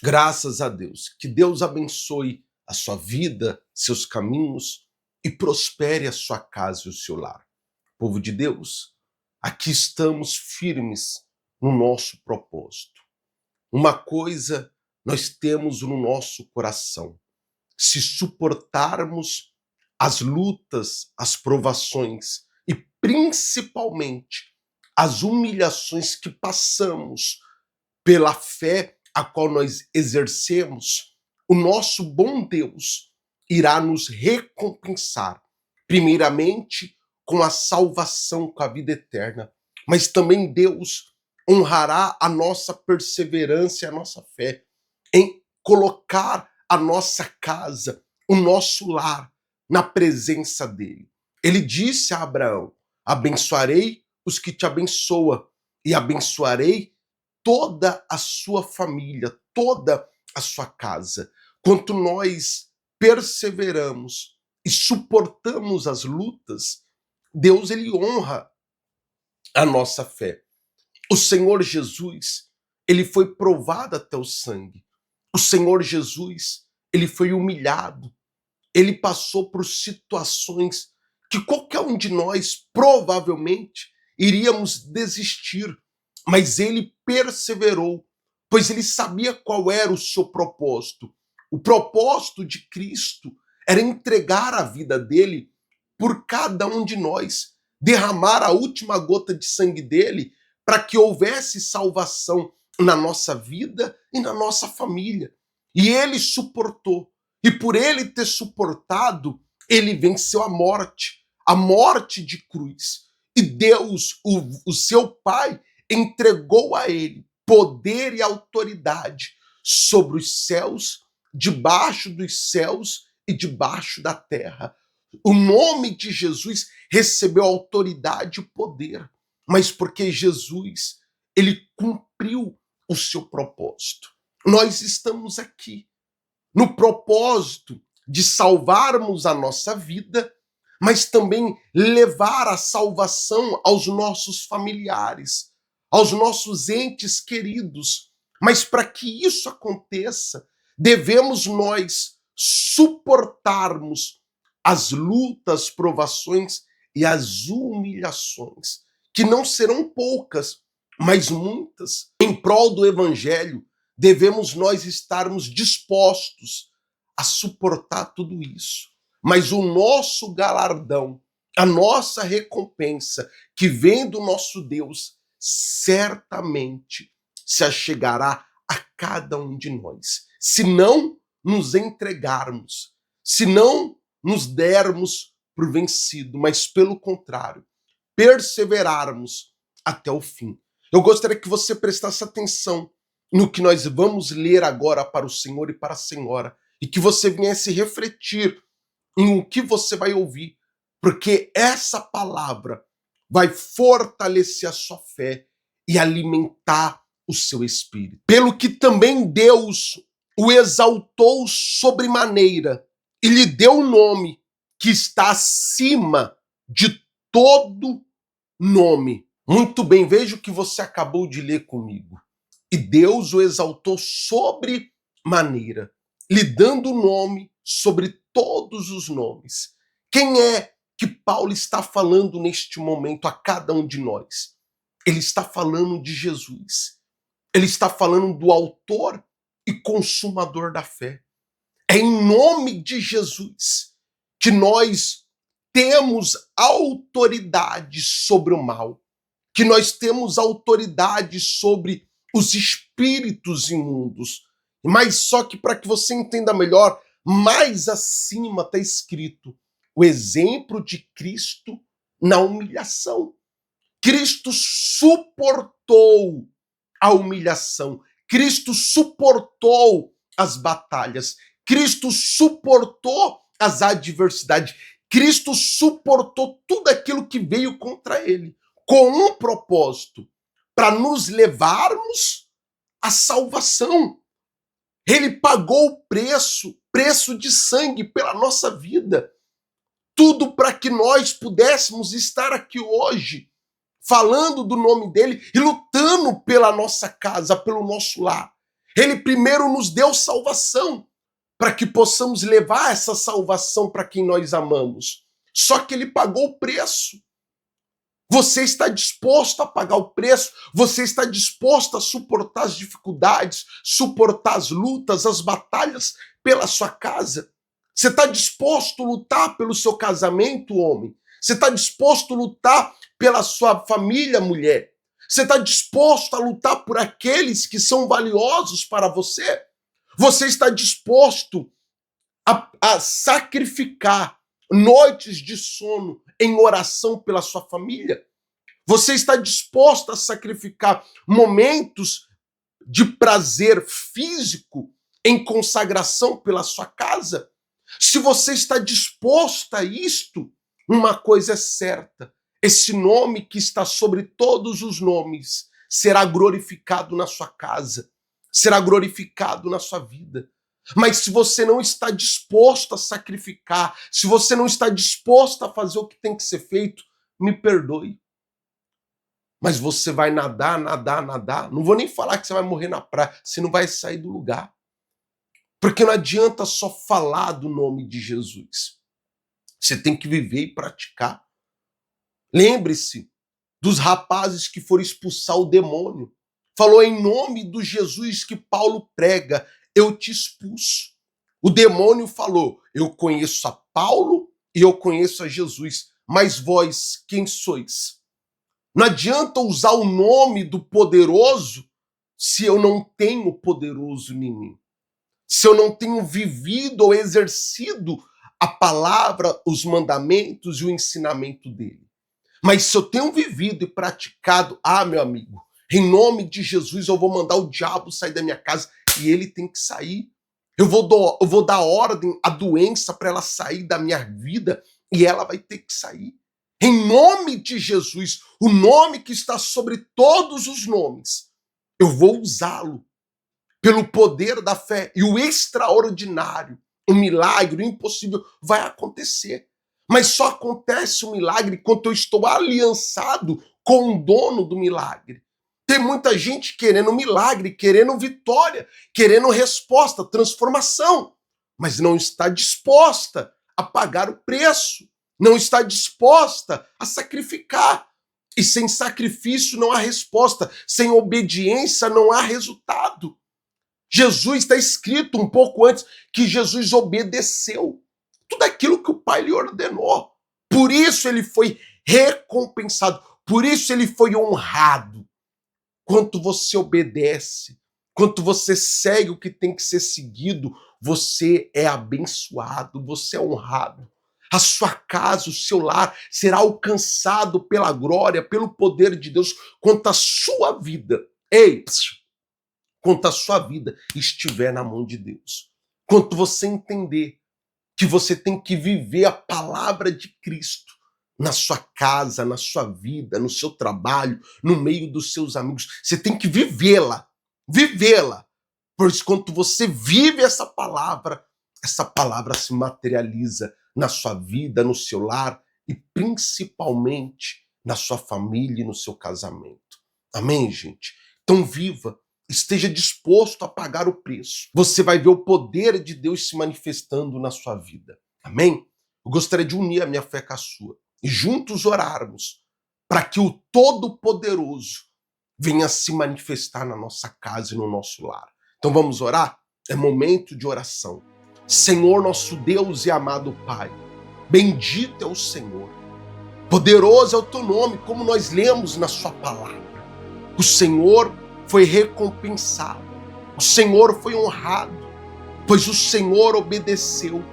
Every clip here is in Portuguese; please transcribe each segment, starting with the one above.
Graças a Deus. Que Deus abençoe a sua vida, seus caminhos e prospere a sua casa e o seu lar. Povo de Deus, aqui estamos firmes no nosso propósito. Uma coisa nós temos no nosso coração: se suportarmos as lutas, as provações e principalmente as humilhações que passamos pela fé a qual nós exercemos, o nosso bom Deus irá nos recompensar, primeiramente com a salvação, com a vida eterna, mas também Deus honrará a nossa perseverança e a nossa fé em colocar a nossa casa, o nosso lar na presença dele. Ele disse a Abraão: abençoarei os que te abençoam e abençoarei toda a sua família, toda a sua casa. Quanto nós perseveramos e suportamos as lutas, Deus ele honra a nossa fé. O Senhor Jesus, ele foi provado até o sangue. O Senhor Jesus, ele foi humilhado. Ele passou por situações que qualquer um de nós provavelmente iríamos desistir, mas ele perseverou, pois ele sabia qual era o seu propósito. O propósito de Cristo era entregar a vida dele por cada um de nós, derramar a última gota de sangue dele para que houvesse salvação na nossa vida e na nossa família. E ele suportou. E por ele ter suportado, ele venceu a morte de cruz. E Deus, o seu Pai, entregou a ele poder e autoridade sobre os céus, debaixo dos céus e debaixo da terra. O nome de Jesus recebeu autoridade e poder, mas porque Jesus, ele cumpriu o seu propósito. Nós estamos aqui no propósito de salvarmos a nossa vida, mas também levar a salvação aos nossos familiares, aos nossos entes queridos. Mas para que isso aconteça, devemos nós suportarmos as lutas, provações e as humilhações, que não serão poucas, mas muitas. Em prol do evangelho, devemos nós estarmos dispostos a suportar tudo isso. Mas o nosso galardão, a nossa recompensa, que vem do nosso Deus, certamente se achegará a cada um de nós. Se não nos entregarmos, se não nos dermos por vencido, mas pelo contrário, perseverarmos até o fim. Eu gostaria que você prestasse atenção no que nós vamos ler agora para o Senhor e para a Senhora, e que você viesse refletir em o que você vai ouvir, porque essa palavra vai fortalecer a sua fé e alimentar o seu espírito. Pelo que também Deus o exaltou sobremaneira e lhe deu um nome que está acima de todo nome. Muito bem, veja o que você acabou de ler comigo. E Deus o exaltou sobremaneira, lhe dando o nome sobre todos os nomes. Quem é que Paulo está falando neste momento a cada um de nós? Ele está falando de Jesus. Ele está falando do autor e consumador da fé. É em nome de Jesus que nós temos autoridade sobre o mal, que nós temos autoridade sobre os espíritos imundos. Mas só que para que você entenda melhor, mais acima está escrito o exemplo de Cristo na humilhação. Cristo suportou a humilhação. Cristo suportou as batalhas. Cristo suportou as adversidades. Cristo suportou tudo aquilo que veio contra ele, com um propósito: para nos levarmos à salvação. Ele pagou o preço de sangue pela nossa vida. Tudo para que nós pudéssemos estar aqui hoje, falando do nome dele e lutando pela nossa casa, pelo nosso lar. Ele primeiro nos deu salvação, para que possamos levar essa salvação para quem nós amamos. Só que ele pagou o preço. Você está disposto a pagar o preço? Você está disposto a suportar as dificuldades, suportar as lutas, as batalhas pela sua casa? Você está disposto a lutar pelo seu casamento, homem? Você está disposto a lutar pela sua família, mulher? Você está disposto a lutar por aqueles que são valiosos para você? Você está disposto a sacrificar noites de sono em oração pela sua família? Você está disposto a sacrificar momentos de prazer físico em consagração pela sua casa? Se você está disposto a isto, uma coisa é certa: esse nome que está sobre todos os nomes será glorificado na sua casa, será glorificado na sua vida. Mas se você não está disposto a sacrificar, se você não está disposto a fazer o que tem que ser feito, me perdoe, mas você vai nadar, nadar, nadar. Não vou nem falar que você vai morrer na praia, você não vai sair do lugar. Porque não adianta só falar do nome de Jesus. Você tem que viver e praticar. Lembre-se dos rapazes que foram expulsar o demônio. Falou: em nome do Jesus que Paulo prega, eu te expulso. O demônio falou: eu conheço a Paulo e eu conheço a Jesus, mas vós quem sois? Não adianta usar o nome do poderoso se eu não tenho poderoso em mim. Se eu não tenho vivido ou exercido a palavra, os mandamentos e o ensinamento dele. Mas se eu tenho vivido e praticado, meu amigo, em nome de Jesus eu vou mandar o diabo sair da minha casa e ele tem que sair. Eu vou dar ordem à doença para ela sair da minha vida e ela vai ter que sair. Em nome de Jesus, o nome que está sobre todos os nomes, eu vou usá-lo pelo poder da fé, e o extraordinário, o milagre, o impossível vai acontecer. Mas só acontece o milagre quando eu estou aliançado com o dono do milagre. Tem muita gente querendo milagre, querendo vitória, querendo resposta, transformação, mas não está disposta a pagar o preço, não está disposta a sacrificar. E sem sacrifício não há resposta, sem obediência não há resultado. Jesus, está escrito um pouco antes que Jesus obedeceu tudo aquilo que o Pai lhe ordenou. Por isso ele foi recompensado, por isso ele foi honrado. Quanto você obedece, quanto você segue o que tem que ser seguido, você é abençoado, você é honrado. A sua casa, o seu lar será alcançado pela glória, pelo poder de Deus, quanto a sua vida. Quanto a sua vida estiver na mão de Deus. Quanto você entender que você tem que viver a palavra de Cristo na sua casa, na sua vida, no seu trabalho, no meio dos seus amigos. Você tem que vivê-la, vivê-la. Pois quando você vive essa palavra se materializa na sua vida, no seu lar e principalmente na sua família e no seu casamento. Amém, gente? Então viva. Esteja disposto a pagar o preço. Você vai ver o poder de Deus se manifestando na sua vida. Amém? Eu gostaria de unir a minha fé com a sua e juntos orarmos para que o Todo-Poderoso venha se manifestar na nossa casa e no nosso lar. Então vamos orar? É momento de oração. Senhor, nosso Deus e amado Pai, bendito é o Senhor. Poderoso é o teu nome, como nós lemos na sua palavra. O Senhor foi recompensado, o Senhor foi honrado, pois o Senhor obedeceu,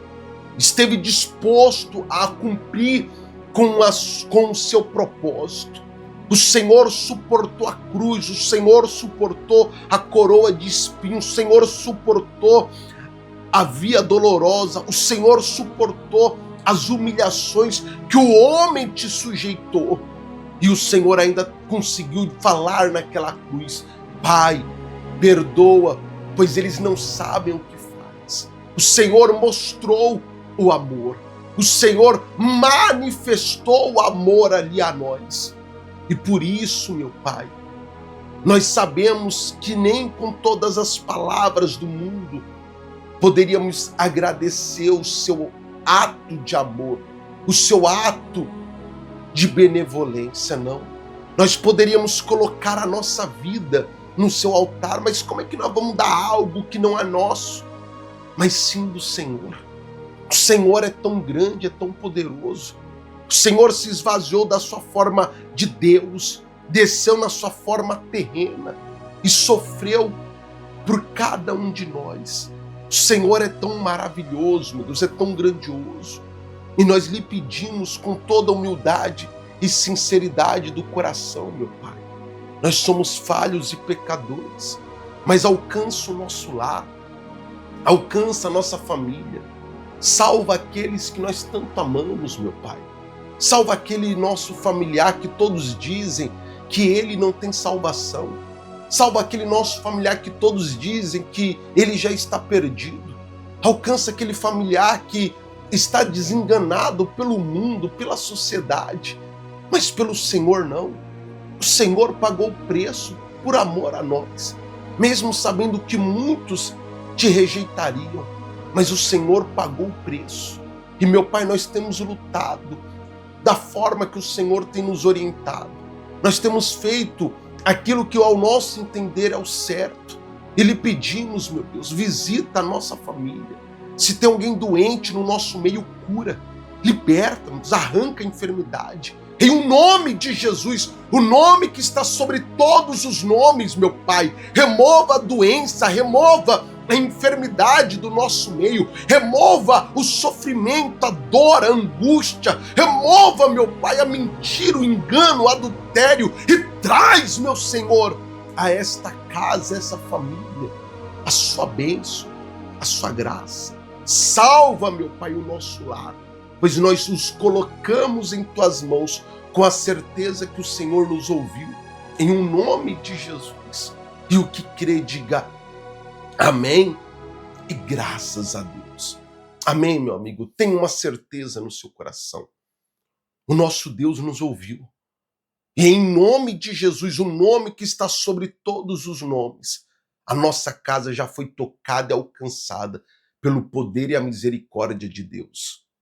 esteve disposto a cumprir com o seu propósito. O Senhor suportou a cruz, o Senhor suportou a coroa de espinhos, o Senhor suportou a via dolorosa, o Senhor suportou as humilhações que o homem te sujeitou. E o Senhor ainda conseguiu falar naquela cruz: Pai, perdoa, pois eles não sabem o que faz. O Senhor mostrou o amor. O Senhor manifestou o amor ali a nós. E por isso, meu Pai, Nós sabemos que nem com todas as palavras do mundo poderíamos agradecer o seu ato de amor, o seu ato de benevolência, não. Nós poderíamos colocar a nossa vida no seu altar, mas como é que nós vamos dar algo que não é nosso, mas sim do Senhor? O Senhor é tão grande, é tão poderoso. O Senhor se esvaziou da sua forma de Deus, desceu na sua forma terrena e sofreu por cada um de nós. O Senhor é tão maravilhoso, meu Deus, é tão grandioso. E nós lhe pedimos com toda a humildade e sinceridade do coração, meu Pai. Nós somos falhos e pecadores, mas alcança o nosso lar, alcança a nossa família, salva aqueles que nós tanto amamos, meu Pai. Salva aquele nosso familiar que todos dizem que ele não tem salvação. Salva aquele nosso familiar que todos dizem que ele já está perdido. Alcança aquele familiar que está desenganado pelo mundo, pela sociedade, mas pelo Senhor não. O Senhor pagou o preço por amor a nós, mesmo sabendo que muitos te rejeitariam, mas o Senhor pagou o preço. E, meu Pai, nós temos lutado da forma que o Senhor tem nos orientado. Nós temos feito aquilo que ao nosso entender é o certo. E lhe pedimos, meu Deus, visita a nossa família. Se tem alguém doente no nosso meio, cura, liberta-nos, arranca a enfermidade. Em o nome de Jesus, o nome que está sobre todos os nomes, meu Pai, remova a doença, remova a enfermidade do nosso meio, remova o sofrimento, a dor, a angústia, remova, meu Pai, a mentira, o engano, o adultério e traz, meu Senhor, a esta casa, a essa família, a sua bênção, a sua graça. Salva, meu Pai, o nosso lar, pois nós nos colocamos em tuas mãos com a certeza que o Senhor nos ouviu, em um nome de Jesus. E o que crê, diga amém e graças a Deus. Amém, meu amigo. Tenha uma certeza no seu coração. O nosso Deus nos ouviu. E em nome de Jesus, o nome que está sobre todos os nomes, a nossa casa já foi tocada e alcançada pelo poder e a misericórdia de Deus.